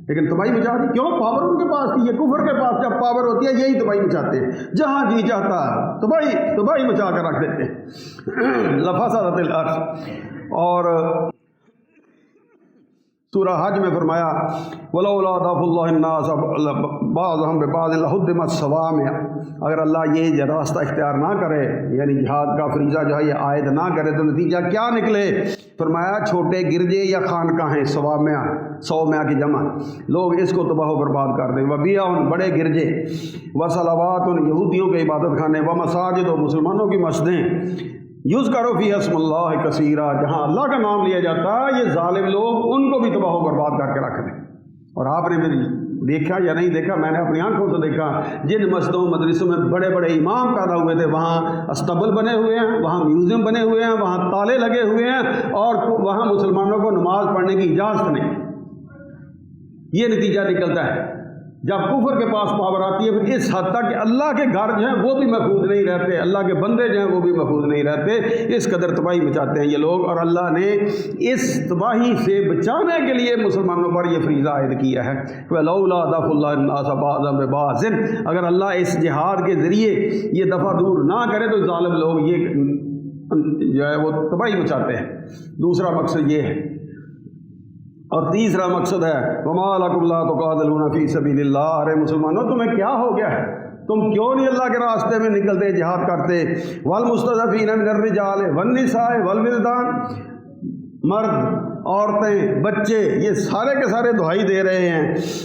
لیکن تباہی مچا دی۔ کیوں؟ پاور ان کے پاس تھی، یہ کفر کے پاس جب پاور ہوتی ہے یہی تباہی مچاتے ہیں، جہاں جی چاہتا تباہی مچا کر رکھ دیتے ہیں۔ لفسدت الارض، اور سورہ حج میں فرمایا ولولا دفع اللہ الناس بعضهم ببعض لہدمت الصوامع، اگر اللہ یہ راستہ اختیار نہ کرے، یعنی جہاد کا فریضہ جو ہے یہ عائد نہ کرے تو نتیجہ کیا نکلے؟ فرمایا چھوٹے گرجے یا خانقاہیں، صومعہ کی جمع، لوگ اس کو تباہ و برباد کر دیں، وبیع بڑے گرجے، وصلوات یہودیوں کے عبادت خانے، ومساجد و مسلمانوں کی مسجدیں، یذکر فیہا اسم اللہ کثیرا، جہاں اللہ کا نام لیا جاتا ہے یہ ظالم لوگ ان کو بھی تباہ و برباد کر کے رکھ دیں۔ اور آپ نے بھی دیکھا یا نہیں دیکھا، میں نے اپنی آنکھوں سے دیکھا، جن مسجدوں مدرسوں میں بڑے بڑے امام پیدا ہوئے تھے وہاں استبل بنے ہوئے ہیں، وہاں میوزیم بنے ہوئے ہیں، وہاں تالے لگے ہوئے ہیں، اور وہاں مسلمانوں کو نماز پڑھنے کی اجازت نہیں۔ یہ نتیجہ نکلتا ہے جب کفر کے پاس پاور آتی ہے، پھر اس حد تک کہ اللہ کے گھر جو ہیں وہ بھی محفوظ نہیں رہتے، اللہ کے بندے جو ہیں وہ بھی محفوظ نہیں رہتے، اس قدر تباہی مچاتے ہیں یہ لوگ، اور اللہ نے اس تباہی سے بچانے کے لیے مسلمانوں پر یہ فریضہ عائد کیا ہے۔ وَلَوْلَا دَفْعُ اللَّهِ النَّاسَ بَعْضَهُم بِبَعْضٍ، اگر اللہ اس جہاد کے ذریعے یہ دفع دور نہ کرے تو ظالم لوگ یہ جو ہے وہ تباہی مچاتے ہیں۔ دوسرا مقصد یہ ہے، اور تیسرا مقصد ہے وَمَا لَكُمْ لَا تُقَاتِلُونَ فِي سَبِيلِ اللَّهِ، ارے مسلمانوں تمہیں کیا ہو گیا ہے، تم کیوں نہیں اللہ کے راستے میں نکلتے جہاد کرتے؟ وَالْمُسْتَضْعَفِينَ مِنَ الرِّجَالِ وَالنِّسَاءِ وَالْوِلْدَانِ، مرد عورتیں بچے یہ سارے کے سارے دعائی دے رہے ہیں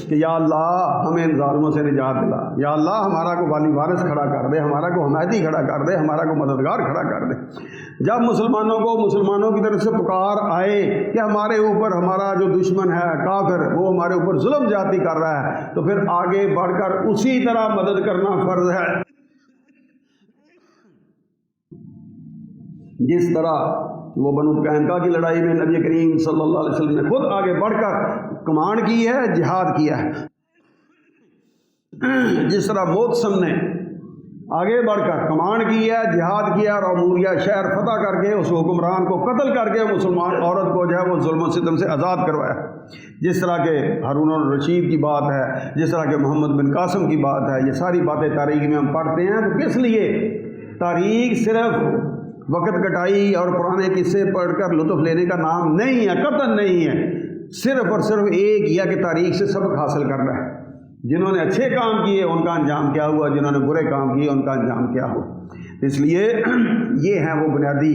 کہ یا اللہ ہمیں ان ظالموں سے نجات دلا، یا اللہ ہمارا کو والی وارث کھڑا کر دے، ہمارا کو حمایتی کھڑا کر دے، ہمارا کو مددگار کھڑا کر دے۔ جب مسلمانوں کی طرف سے پکار آئے کہ ہمارے اوپر ہمارا جو دشمن ہے کافر وہ ہمارے اوپر ظلم زیادتی کر رہا ہے، تو پھر آگے بڑھ کر اسی طرح مدد کرنا فرض ہے، جس طرح وہ بنو قینقاع کی لڑائی میں نبی کریم صلی اللہ علیہ وسلم نے خود آگے بڑھ کر کمانڈ کی ہے، جہاد کیا ہے، جس طرح محتسم نے آگے بڑھ کر کمانڈ کی ہے، جہاد کیا، اور اموریہ شہر فتح کر کے اس حکمران کو قتل کر کے مسلمان عورت کو جو ہے وہ ظلم و ستم سے آزاد کروایا، جس طرح کہ ہارون الرشید کی بات ہے، جس طرح کہ محمد بن قاسم کی بات ہے، یہ ساری باتیں تاریخ میں ہم پڑھتے ہیں۔ تو کس لیے تاریخ صرف وقت کٹائی اور پرانے قصے پڑھ کر لطف لینے کا نام نہیں ہے، قطعاً نہیں ہے، صرف اور صرف ایک یہ کہ تاریخ سے سبق حاصل کرنا ہے، جنہوں نے اچھے کام کیے ان کا انجام کیا ہوا، جنہوں نے برے کام کیے ان کا انجام کیا ہوا۔ اس لیے یہ ہیں وہ بنیادی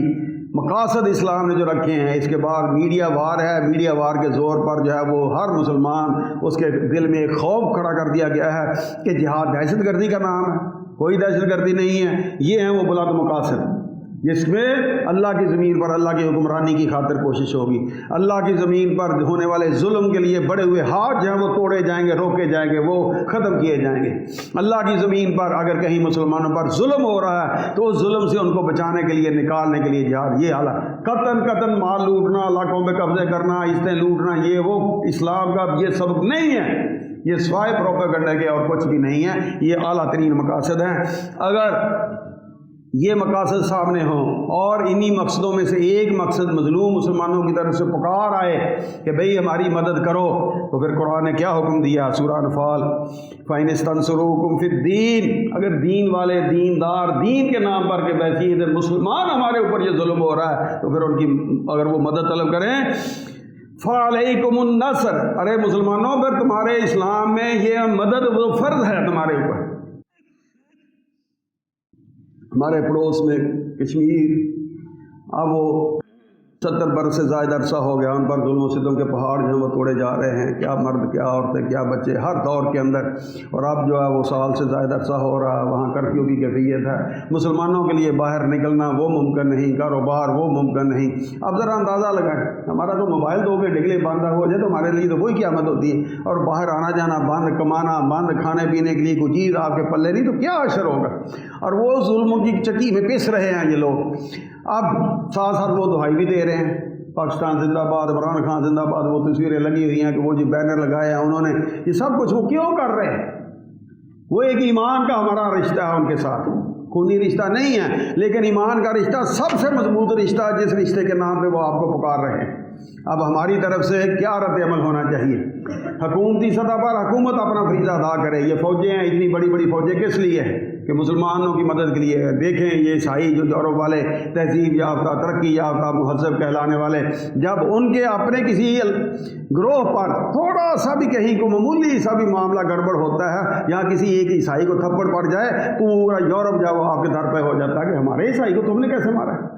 مقاصد اسلام نے جو رکھے ہیں۔ اس کے بعد میڈیا وار ہے، میڈیا وار کے زور پر جو ہے وہ ہر مسلمان اس کے دل میں ایک خوف کھڑا کر دیا گیا ہے کہ جہاد دہشت گردی کا نام ہے، کوئی دہشت گردی نہیں ہے۔ یہ ہیں وہ بلند مقاصد جس میں اللہ کی زمین پر اللہ کی حکمرانی کی خاطر کوشش ہوگی، اللہ کی زمین پر ہونے والے ظلم کے لیے بڑے ہوئے ہاتھ جو ہیں وہ توڑے جائیں گے، روکے جائیں گے، وہ ختم کیے جائیں گے۔ اللہ کی زمین پر اگر کہیں مسلمانوں پر ظلم ہو رہا ہے تو اس ظلم سے ان کو بچانے کے لیے، نکالنے کے لیے جہاد۔ یہ حالت قطن مال لوٹنا، علاقوں میں قبضے کرنا، عزتیں لوٹنا، یہ وہ اسلام کا یہ سبق نہیں ہے، یہ سوائے پروپیگنڈا کے اور کچھ بھی نہیں ہے۔ یہ اعلیٰ ترین مقاصد ہیں۔ اگر یہ مقاصد سامنے ہوں اور انہی مقصدوں میں سے ایک مقصد مظلوم مسلمانوں کی طرف سے پکار آئے کہ بھئی ہماری مدد کرو، تو پھر قرآن نے کیا حکم دیا؟ سورہ انفال، فَإِنِ اسْتَنصَرُوكُمْ فِي الدِّينِ، اگر دین والے، دیندار، دین کے نام پر کہ ویسی مسلمان ہمارے اوپر یہ ظلم ہو رہا ہے، تو پھر ان کی اگر وہ مدد طلب کریں، فَعَلَيْكُمُ النَّصْرُ، ارے مسلمانوں پھر تمہارے اسلام میں یہ مدد وہ فرض ہے تمہارے اوپر۔ ہمارے پڑوس میں کشمیر، اب وہ 70 برس سے زائد عرصہ ہو گیا، ان پر ظلم و ستم کے پہاڑ جو ہیں وہ توڑے جا رہے ہیں، کیا مرد، کیا عورتیں، کیا بچے، ہر دور کے اندر۔ اور اب جو ہے وہ سال سے زائد عرصہ ہو رہا ہے، وہاں کرفیو کی کیفیت ہے، مسلمانوں کے لیے باہر نکلنا وہ ممکن نہیں، کاروبار وہ ممکن نہیں۔ اب ذرا اندازہ لگائیں، ہمارا تو موبائل 2 گھنٹے بندہ ہو جائے تو ہمارے لیے تو وہی قیامت ہوتی ہے، اور باہر آنا جانا بند، کمانا بند، کھانے پینے کے لیے کوئی چیز آپ کے پلے نہیں، تو کیا اشر ہوگا؟ اور وہ ظلموں کی چکی میں پس رہے ہیں یہ لوگ۔ اب ساتھ ساتھ وہ دہائی بھی دے رہے ہیں، پاکستان زندہ باد، عمران خان زندہ باد، وہ تصویریں لگی ہوئی ہیں کہ وہ جو بینر لگائے ہیں انہوں نے، یہ سب کچھ وہ کیوں کر رہے ہیں؟ وہ ایک ایمان کا ہمارا رشتہ ہے ان کے ساتھ، خونی رشتہ نہیں ہے، لیکن ایمان کا رشتہ سب سے مضبوط رشتہ، جس رشتے کے نام پہ وہ آپ کو پکار رہے ہیں۔ اب ہماری طرف سے کیا رد عمل ہونا چاہیے؟ حکومتی سطح پر حکومت اپنا فریضہ ادا کرے۔ یہ فوجیں ہیں، اتنی بڑی بڑی فوجیں کس لیے ہیں؟ کہ مسلمانوں کی مدد کے لیے۔ دیکھیں یہ عیسائی جو یورپ والے تہذیب یافتہ، ترقی یافتہ، مہذب کہلانے والے، جب ان کے اپنے کسی گروہ پر تھوڑا سا بھی کہیں کو معمولی سا بھی معاملہ گڑبڑ ہوتا ہے، یا کسی ایک عیسائی کو تھپڑ پڑ جائے، پورا یورپ جب آپ کے در پہ ہو جاتا ہے کہ ہمارے عیسائی کو تم نے کیسے مارا ہے؟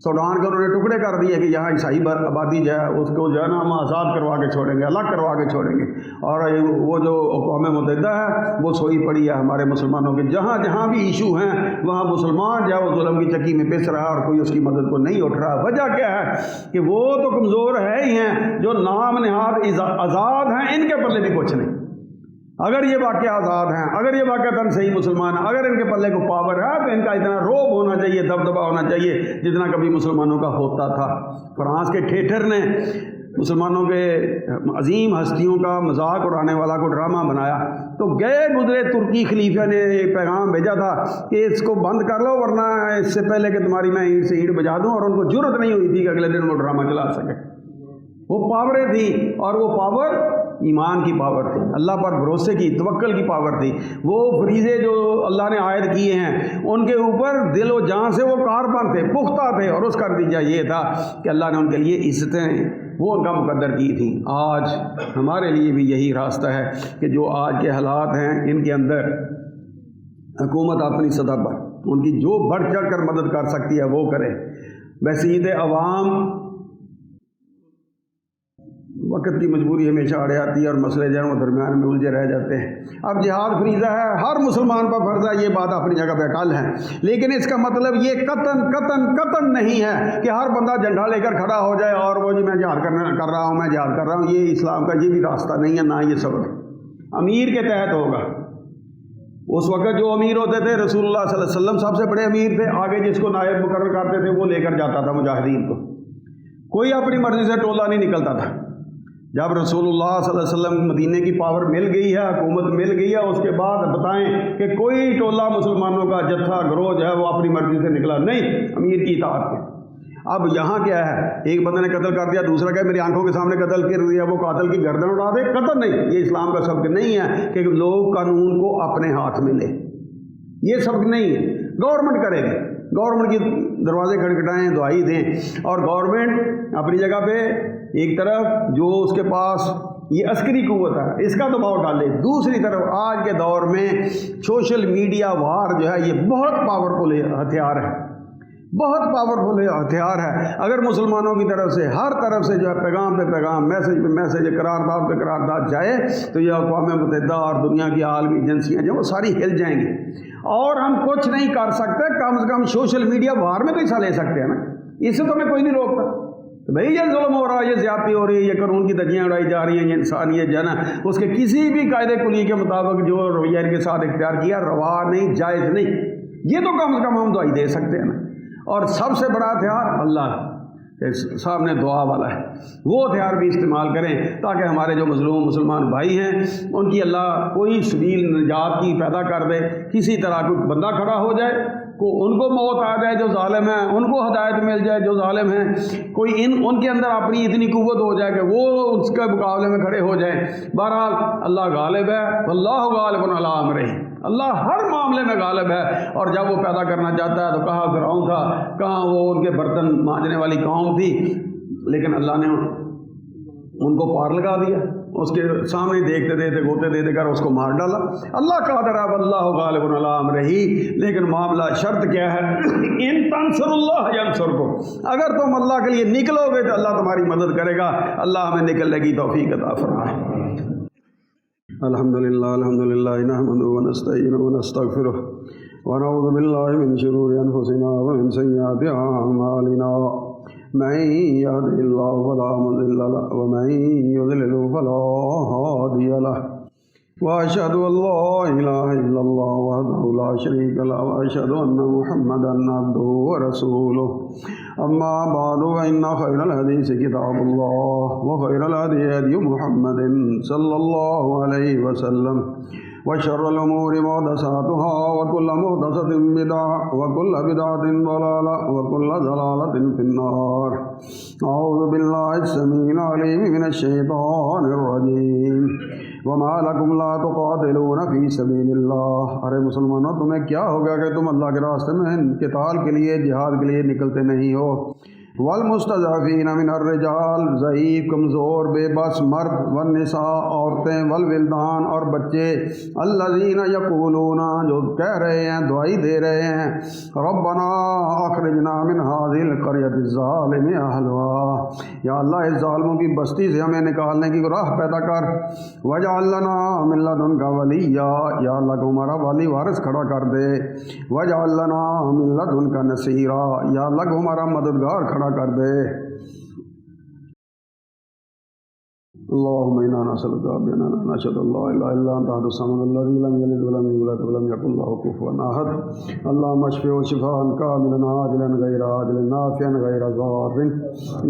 سوڈان کے انہوں نے ٹکڑے کر دیے کہ یہاں عیسائی آبادی جو ہے اس کو جو ہے نا ہم آزاد کروا کے چھوڑیں گے، الگ کروا کے چھوڑیں گے۔ اور وہ جو اقوام متحدہ ہے وہ سوئی پڑی ہے ہمارے مسلمانوں کے، جہاں جہاں بھی ایشو ہیں وہاں مسلمان جو ہے وہ ظلم کی چکی میں پس رہا ہے اور کوئی اس کی مدد کو نہیں اٹھ رہا۔ وجہ کیا ہے؟ کہ وہ تو کمزور ہے ہی ہیں، جو نام نہاد آزاد ہیں ان کے پلے بھی کچھ نہیں۔ اگر یہ واقعہ آزاد ہیں، اگر یہ واقعہ صحیح مسلمان ہیں، اگر ان کے پلے کو پاور ہے تو ان کا اتنا روب ہونا چاہیے، دبدبا ہونا چاہیے جتنا کبھی مسلمانوں کا ہوتا تھا۔ فرانس کے تھیٹر نے مسلمانوں کے عظیم ہستیوں کا مذاق اڑانے والا کو ڈرامہ بنایا، تو گئے گزرے ترکی خلیفہ نے ایک پیغام بھیجا تھا کہ اس کو بند کر لو ورنہ اس سے پہلے کہ تمہاری میں اینٹ سے اینٹ بجا دوں، اور ان کو جرت نہیں ہوئی تھی کہ اگلے دن وہ ڈرامہ چلا سکے۔ وہ پاوریں تھیں، اور وہ پاور ایمان کی پاور تھی، اللہ پر بھروسے کی، توکل کی پاور تھی۔ وہ فریضے جو اللہ نے عائد کیے ہیں ان کے اوپر دل و جان سے وہ کاربن تھے، پختہ تھے، اور اس کا نتیجہ یہ تھا کہ اللہ نے ان کے لیے عزتیں وہ ان کا مقدر کی تھیں۔ آج ہمارے لیے بھی یہی راستہ ہے کہ جو آج کے حالات ہیں ان کے اندر حکومت اپنی سطح پر ان کی جو بڑھ چڑھ کر مدد کر سکتی ہے وہ کرے۔ بحثیت عوام وقت کی مجبوری ہمیشہ اڑے آتی ہے اور مسئلے جو ہیں وہ درمیان میں الجھے رہ جاتے ہیں۔ اب جہاد فریضہ ہے، ہر مسلمان پر فرض ہے، یہ بات اپنی جگہ پہ اٹل ہے، لیکن اس کا مطلب یہ قطن نہیں ہے کہ ہر بندہ جھنڈا لے کر کھڑا ہو جائے اور وہ جی میں جہاد کر رہا ہوں، میں جہاد کر رہا ہوں۔ یہ اسلام کا یہ بھی راستہ نہیں ہے، نہ یہ سبق امیر کے تحت ہوگا۔ اس وقت جو امیر ہوتے تھے رسول اللہ صلی اللہ علیہ وسلم سب سے بڑے امیر تھے، آگے جس کو نائب مقرر کرتے تھے وہ لے کر جاتا تھا مجاہدین کو، کوئی اپنی مرضی سے ٹولہ نہیں نکلتا تھا۔ جب رسول اللہ صلی اللہ علیہ وسلم مدینے کی پاور مل گئی ہے، حکومت مل گئی ہے، اس کے بعد بتائیں کہ کوئی ٹولہ مسلمانوں کا جتھا گروہ جو ہے وہ اپنی مرضی سے نکلا نہیں، امیر کی اطاعت کے۔ اب یہاں کیا ہے، ایک بندے نے قتل کر دیا، دوسرا کہ میری آنکھوں کے سامنے قتل کر دیا، وہ قاتل کی گردن اڑا دے، قتل نہیں۔ یہ اسلام کا سبق نہیں ہے کہ لوگ قانون کو اپنے ہاتھ میں لیں، یہ سبق نہیں ہے۔ گورنمنٹ کرے گی، گورنمنٹ کی دروازے کھٹکھٹائیں، دعائی دیں، اور گورنمنٹ اپنی جگہ پہ ایک طرف جو اس کے پاس یہ عسکری قوت ہے، اس کا دباؤ ڈالے۔ دوسری طرف آج کے دور میں سوشل میڈیا وار جو ہے یہ بہت پاورفل ہتھیار ہے، بہت پاورفل ہتھیار ہے۔ اگر مسلمانوں کی طرف سے ہر طرف سے جو ہے پیغام پہ پیغام، میسج پہ میسج، قرارداد پہ قرارداد جائے تو یہ اقوام متحدہ اور دنیا کی عالمی ایجنسیاں جو وہ ساری ہل جائیں گی، اور ہم کچھ نہیں کر سکتے۔ کم سے کم سوشل میڈیا وار میں تو حصہ لے سکتے ہیں نا، اس سے تو ہمیں کوئی نہیں روکتا۔ بھئی یہ ظلم ہو رہا ہے، یہ زیادتی ہو رہی ہے، یہ قانون کی دھجیاں اڑائی جا رہی ہیں، یہ انسانیت جو ہے نا اس کے کسی بھی قاعدے کلی کے مطابق جو رویہ ان کے ساتھ اختیار کیا روا نہیں، جائز نہیں، یہ تو کم سے کم ہم دعائی دے سکتے ہیں نا۔ اور سب سے بڑا ہتھیار اللہ کے سامنے دعا والا ہے، وہ ہتھیار بھی استعمال کریں تاکہ ہمارے جو مظلوم مسلمان بھائی ہیں ان کی اللہ کوئی سبیل نجات کی پیدا کر دے، کسی طرح کوئی بندہ کھڑا ہو جائے، ان کو موت آ جائے جو ظالم ہیں، ان کو ہدایت مل جائے جو ظالم ہیں، کوئی ان کے اندر اپنی اتنی قوت ہو جائے کہ وہ اس کے مقابلے میں کھڑے ہو جائیں۔ بہرحال اللہ غالب ہے، واللہ غالب علی امرہ، اللہ ہر معاملے میں غالب ہے۔ اور جب وہ پیدا کرنا چاہتا ہے تو کہاں فرعون تھا، کہاں وہ ان کے برتن مانجنے والی قوم تھی، لیکن اللہ نے ان کو پار لگا دیا، اس کے سامنے دیکھتے دیکھتے گوتے دے کر اس کو مار ڈالا۔ اللہ قادر ہے، واللہ غالب علی امرہ، لیکن معاملہ شرط کیا ہے؟ ان تنصر اللہ ینصرکم، اگر تم اللہ کے لیے نکلو گے تو اللہ تمہاری مدد کرے گا۔ اللہ ہمیں نکلنے کی توفیق عطا فرمائے۔ الحمدللہ نحمدہ ونستعینہ ونستغفرہ ونعوذ باللہ من شرور انفسنا ومن سیئات اعمالنا، من يهده الله فلا مضل له ومن يضلل فلا هادي له، وأشهد أن لا إله إلا الله وحده لا شريك له، وأشهد أن محمدا عبده ورسوله، أما بعد فإن خير الحديث كتاب الله، وخير الهدي هدي محمد صلى الله عليه وسلم، وشر الأمور محدثاتها، وكل محدثة بدعة، وكل بدعة ضلالة، وكل ضلالة في النار۔ أعوذ بالله السميع العليم من الشيطان الرجيم، وما لكم لا تقاتلون في سبيل الله، ارے مسلمانوں تمہیں کیا ہو گیا کہ تم اللہ کے راستے میں قتال کے لیے، جہاد کے لیے نکلتے نہیں ہو؟ والمستضعفین من الرجال، ضعیف کمزور بے بس مرد، والنساء عورتیں، والولدان اور بچے، الذین یقولون جو کہہ رہے ہیں، دعائی دے رہے ہیں، ربنا اخرجنا من هذه القرية الظالم اهلها، یا اللہ اس ظالموں کی بستی سے ہمیں نکالنے کی راہ پیدا کر، واجعل لنا من لدنک ولیا، یا اللہ کو ہمارا والی وارث کھڑا کر دے، واجعل لنا من لدنک نصیرا، یا اللہ کو ہمارا مددگار کھڑا کر دے۔ اللهم انا نسألك بأننا نشهد ان لا اله الا انت احد الصمد الذي لم يلد ولم يولد ولم يكن له كفوا احد، اللهم اشفه شفاء كاملا عاجلا غير عاجل نافعا غير ضار،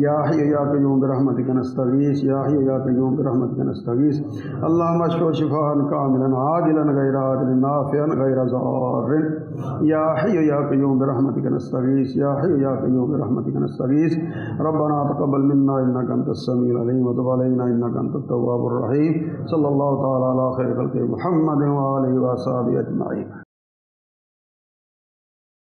يا حي يا قيوم برحمتك نستغيث، يا حي يا قيوم برحمتك نستغيث، اللهم اشفه شفاء كاملا عاجلا غير عاجل نافعا غير ضار، يا حي يا قيوم برحمتك نستغيث، يا حي يا قيوم برحمتك نستغيث، ربنا تقبل منا انك انت السميع العليم وتب علينا انك انت التواب الرحيم، صلى الله تعالى على خير خلقه محمد وآله وصحبه اجمعين۔